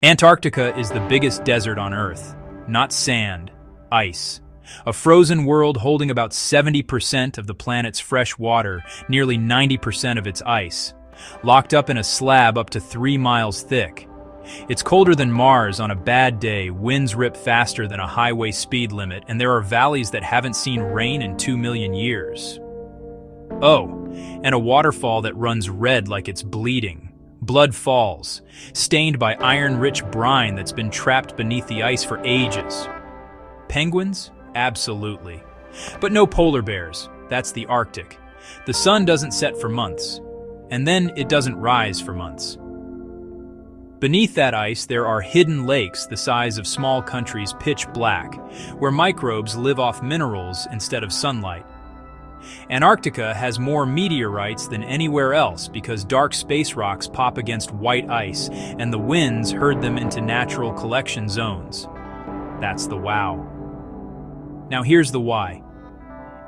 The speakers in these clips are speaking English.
Antarctica is the biggest desert on Earth. Not sand, ice. A frozen world holding about 70% of the planet's fresh water, nearly 90% of its ice. Locked up in a slab up to 3 miles thick. It's colder than Mars on a bad day, winds rip faster than a highway speed limit, and there are valleys that haven't seen rain in 2 million years. Oh, and a waterfall that runs red like it's bleeding. Blood falls, stained by iron-rich brine that's been trapped beneath the ice for ages. Penguins? Absolutely. But no polar bears. That's the Arctic. The sun doesn't set for months, and then it doesn't rise for months. Beneath that ice, there are hidden lakes the size of small countries pitch black, where microbes live off minerals instead of sunlight. Antarctica has more meteorites than anywhere else because dark space rocks pop against white ice, and the winds herd them into natural collection zones. That's the wow. Now here's the why.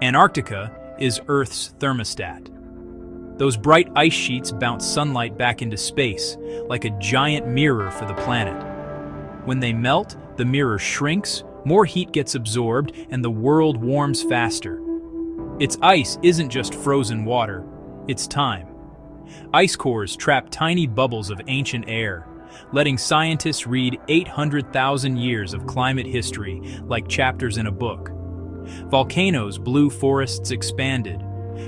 Antarctica is Earth's thermostat. Those bright ice sheets bounce sunlight back into space, like a giant mirror for the planet. When they melt, the mirror shrinks, more heat gets absorbed, and the world warms faster. Its ice isn't just frozen water, it's time. Ice cores trap tiny bubbles of ancient air, letting scientists read 800,000 years of climate history like chapters in a book. Volcanoes blew forests expanded.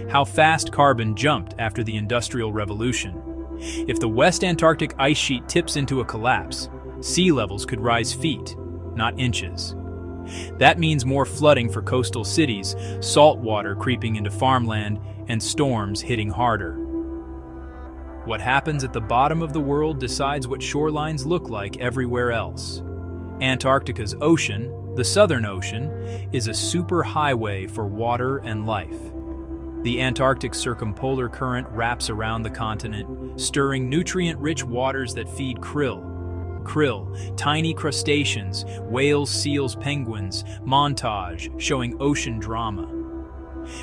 How fast carbon jumped after the Industrial Revolution. If the West Antarctic ice sheet tips into a collapse, sea levels could rise feet, not inches. That means more flooding for coastal cities, salt water creeping into farmland, and storms hitting harder. What happens at the bottom of the world decides what shorelines look like everywhere else. Antarctica's ocean, the Southern Ocean, is a superhighway for water and life. The Antarctic circumpolar current wraps around the continent, stirring nutrient-rich waters that feed krill, tiny crustaceans, whales, seals, penguins, montage showing ocean drama.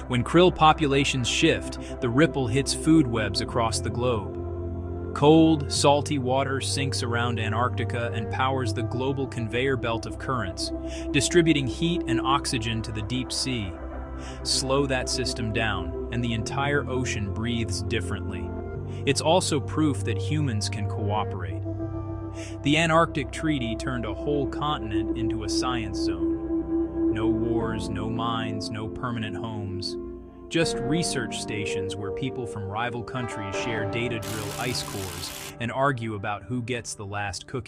When krill populations shift, the ripple hits food webs across the globe. Cold, salty water sinks around Antarctica and powers the global conveyor belt of currents, distributing heat and oxygen to the deep sea. Slow that system down, and the entire ocean breathes differently. It's also proof that humans can cooperate. The Antarctic Treaty turned a whole continent into a science zone. No wars, no mines, no permanent homes. Just research stations where people from rival countries share data, drill ice cores, and argue about who gets the last cookie.